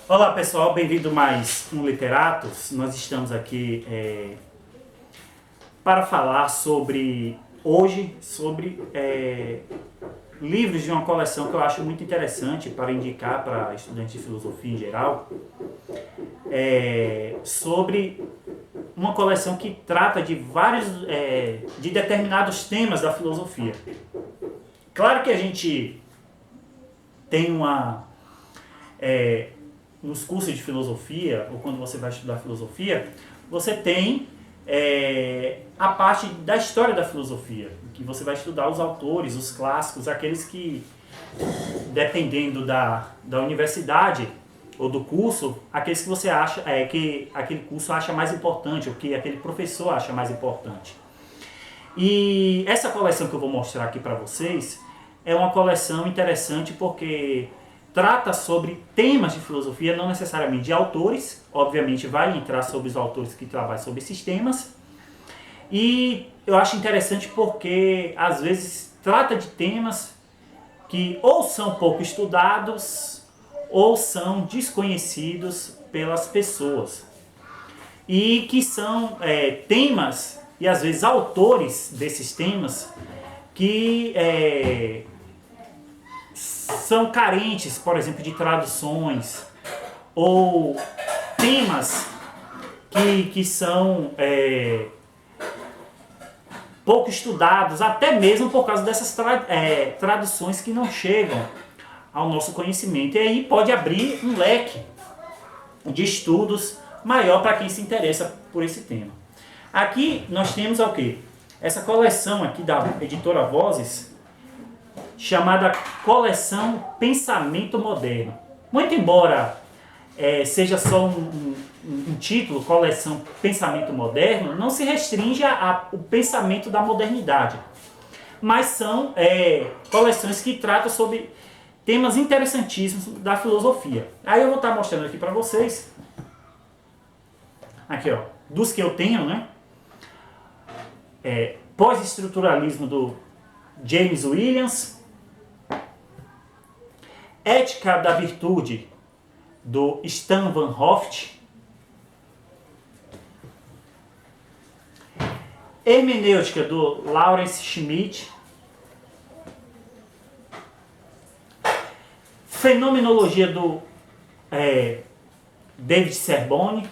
Olá pessoal, bem-vindo a mais um Literatos. Nós estamos aqui para falar hoje sobre livros de uma coleção que eu acho muito interessante para indicar para estudantes de filosofia em geral, sobre uma coleção que trata de de determinados temas da filosofia. Claro que a gente tem nos cursos de filosofia, ou quando você vai estudar filosofia, você tem a parte da história da filosofia, que você vai estudar os autores, os clássicos, aqueles que, dependendo da universidade ou do curso, aqueles que você acha que aquele curso acha mais importante, ou que aquele professor acha mais importante. E essa coleção que eu vou mostrar aqui para vocês é uma coleção interessante porque trata sobre temas de filosofia, não necessariamente de autores, obviamente vai entrar sobre os autores que trabalham sobre esses temas. E eu acho interessante porque às vezes trata de temas que ou são pouco estudados ou são desconhecidos pelas pessoas. E que são temas e às vezes autores desses temas que são carentes, por exemplo, de traduções, ou temas que são pouco estudados, até mesmo por causa dessas traduções que não chegam ao nosso conhecimento. E aí pode abrir um leque de estudos maior para quem se interessa por esse tema. Aqui nós temos o quê? Essa coleção aqui da editora Vozes, chamada Coleção Pensamento Moderno. Muito embora seja só um título, Coleção Pensamento Moderno, não se restringe ao pensamento da modernidade. Mas são coleções que tratam sobre temas interessantíssimos da filosofia. Aí eu vou estar mostrando aqui para vocês, aqui ó, dos que eu tenho, né? Pós-estruturalismo do James Williams, Ética da Virtude, do Stan Van Hooft, Hermenêutica, do Lawrence Schmitt, Fenomenologia, do David Serboni,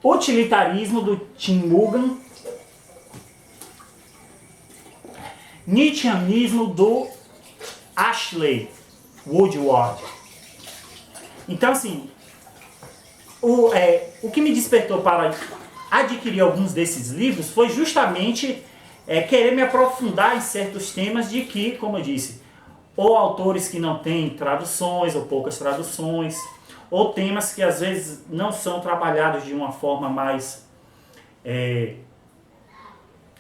Utilitarismo, do Tim Mugan, Nietzscheanismo, do Ashley Woodward. Então, assim, o que me despertou para adquirir alguns desses livros foi justamente querer me aprofundar em certos temas de que, como eu disse, ou autores que não têm traduções ou poucas traduções, ou temas que às vezes não são trabalhados de uma forma mais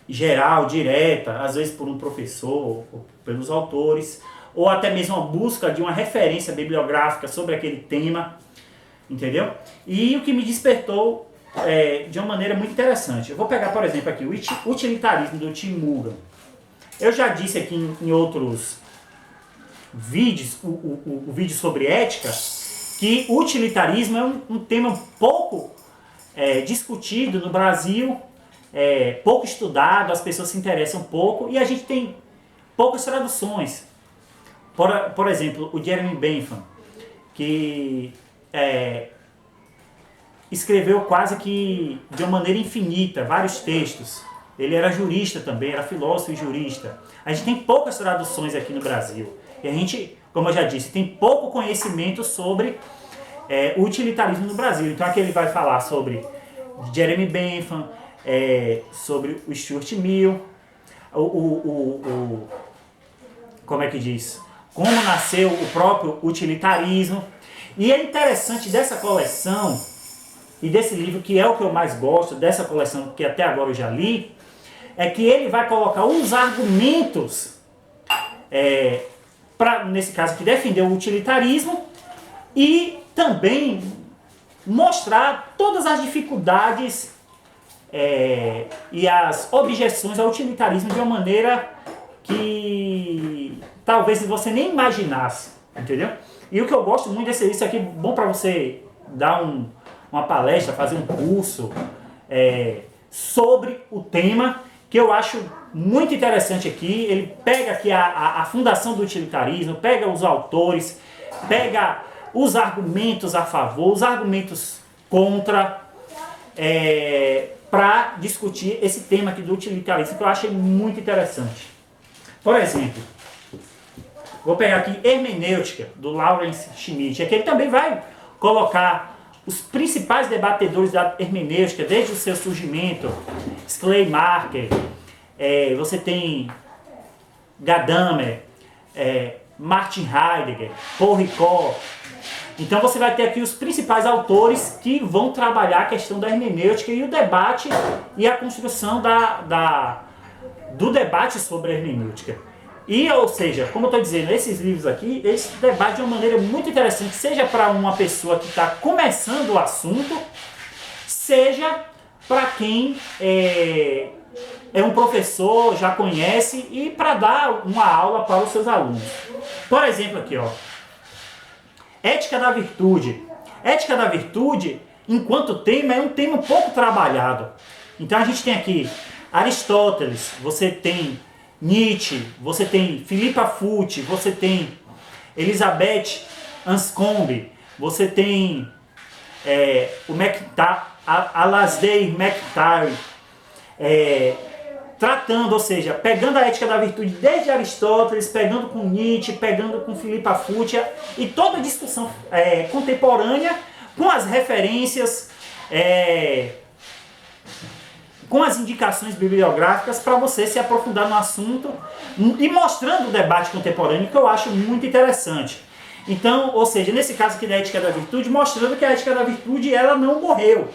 geral, direta, às vezes por um professor, ou pelos autores, ou até mesmo a busca de uma referência bibliográfica sobre aquele tema, entendeu? E o que me despertou de uma maneira muito interessante. Eu vou pegar, por exemplo, aqui o Utilitarismo, do Tim Mugan. Eu já disse aqui em outros vídeos, o vídeo sobre ética, que o utilitarismo é um tema pouco discutido no Brasil, pouco estudado, as pessoas se interessam pouco e a gente tem poucas traduções. Por exemplo, o Jeremy Bentham, que escreveu quase que de uma maneira infinita vários textos. Ele era jurista também, era filósofo e jurista. A gente tem poucas traduções aqui no Brasil. E a gente, como eu já disse, tem pouco conhecimento sobre o utilitarismo no Brasil. Então aqui ele vai falar sobre Jeremy Bentham, sobre o Stuart Mill, como é que diz? Como nasceu o próprio utilitarismo. E é interessante dessa coleção e desse livro, que é o que eu mais gosto, dessa coleção que até agora eu já li, é que ele vai colocar uns argumentos, nesse caso aqui, defender o utilitarismo e também mostrar todas as dificuldades e as objeções ao utilitarismo de uma maneira que talvez você nem imaginasse. entendeu? E o que eu gosto muito desse isso aqui, bom para você dar uma palestra, fazer um curso sobre o tema, que eu acho muito interessante aqui. Ele pega aqui a fundação do utilitarismo, pega os autores, pega os argumentos a favor, os argumentos contra, para discutir esse tema aqui do utilitarismo, que eu achei muito interessante. Por exemplo, vou pegar aqui Hermenêutica, do Lawrence Schmitt. Aqui ele também vai colocar os principais debatedores da hermenêutica, desde o seu surgimento, Schleiermacher, você tem Gadamer, Martin Heidegger, Paul Ricoeur. Então você vai ter aqui os principais autores que vão trabalhar a questão da hermenêutica e o debate e a construção do debate sobre a hermenêutica. E, ou seja, como eu estou dizendo, esses livros aqui, eles debatem de uma maneira muito interessante, seja para uma pessoa que está começando o assunto, seja para quem é um professor, já conhece, e para dar uma aula para os seus alunos. Por exemplo, aqui, ó, Ética da Virtude. Ética da Virtude, enquanto tema, é um tema pouco trabalhado. Então a gente tem aqui Aristóteles, você tem Nietzsche, você tem Philippa Foot, você tem Elizabeth Anscombe, você tem o Alasdair MacIntyre, tratando, ou seja, pegando a ética da virtude desde Aristóteles, pegando com Nietzsche, pegando com Philippa Foot, e toda a discussão contemporânea, com as referências, com as indicações bibliográficas para você se aprofundar no assunto e mostrando o debate contemporâneo, que eu acho muito interessante. Então, ou seja, nesse caso aqui da ética da virtude, mostrando que a ética da virtude ela não morreu.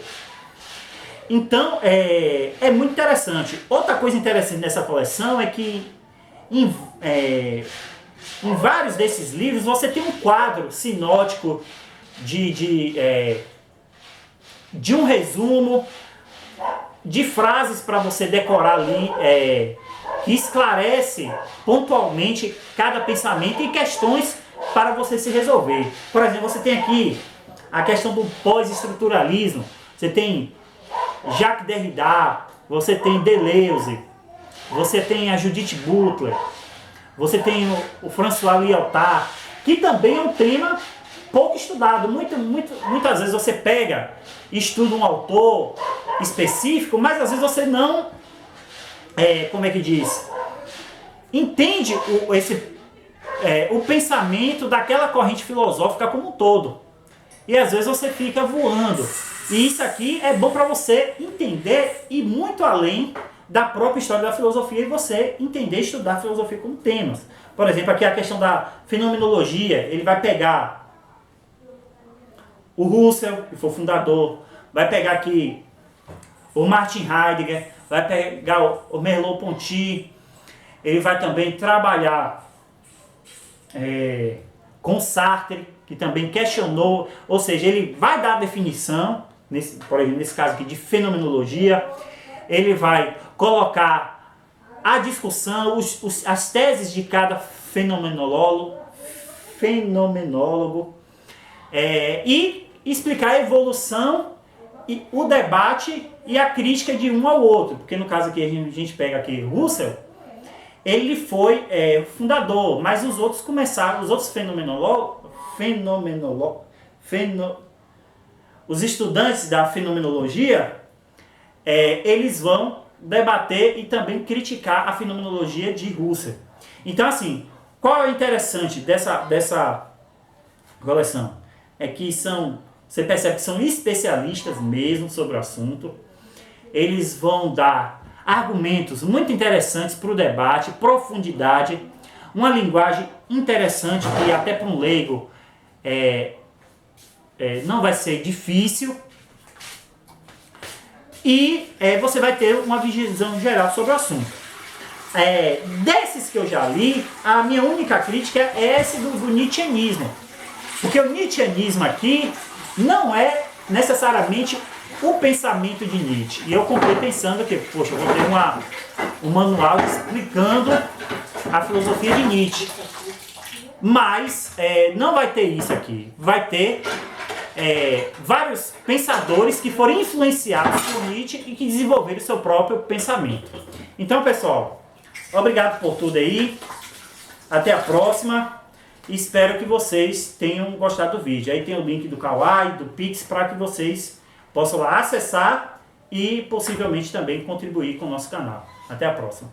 Então, é muito interessante. Outra coisa interessante nessa coleção é que em vários desses livros você tem um quadro sinótico de um resumo, de frases para você decorar ali, que esclarece pontualmente cada pensamento e questões para você se resolver. Por exemplo, você tem aqui a questão do pós-estruturalismo, você tem Jacques Derrida, você tem Deleuze, você tem a Judith Butler, você tem o François Lyotard, que também é um tema pouco estudado. Muitas vezes você pega e estuda um autor específico, mas às vezes você não, entende o pensamento daquela corrente filosófica como um todo. E às vezes você fica voando. E isso aqui é bom para você entender e muito além da própria história da filosofia e você entender e estudar a filosofia como temas. Por exemplo, aqui a questão da fenomenologia, ele vai pegar o Russell, que foi o fundador, vai pegar aqui o Martin Heidegger, vai pegar o Merleau-Ponty, ele vai também trabalhar com Sartre, que também questionou, ou seja, ele vai dar a definição, por exemplo, nesse caso aqui de fenomenologia, ele vai colocar a discussão, as teses de cada fenomenólogo e explicar a evolução, e o debate e a crítica de um ao outro. Porque no caso aqui a gente pega aqui Russell, ele foi fundador, mas os outros começaram, os outros os estudantes da fenomenologia, eles vão debater e também criticar a fenomenologia de Russell. Então assim, qual é o interessante dessa coleção? É que você percebe que são especialistas mesmo sobre o assunto. Eles vão dar argumentos muito interessantes para o debate, profundidade, uma linguagem interessante que até para um leigo não vai ser difícil. E você vai ter uma visão geral sobre o assunto. Desses que eu já li, a minha única crítica é esse do nietzscheanismo. Porque o nietzscheanismo aqui não é necessariamente o pensamento de Nietzsche. E eu comprei pensando que, poxa, eu vou ter um manual explicando a filosofia de Nietzsche. Mas não vai ter isso aqui. Vai ter vários pensadores que foram influenciados por Nietzsche e que desenvolveram o seu próprio pensamento. Então, pessoal, obrigado por tudo aí. Até a próxima. Espero que vocês tenham gostado do vídeo. Aí tem o link do Kawaii, do Pix, para que vocês possam lá acessar e possivelmente também contribuir com o nosso canal. Até a próxima.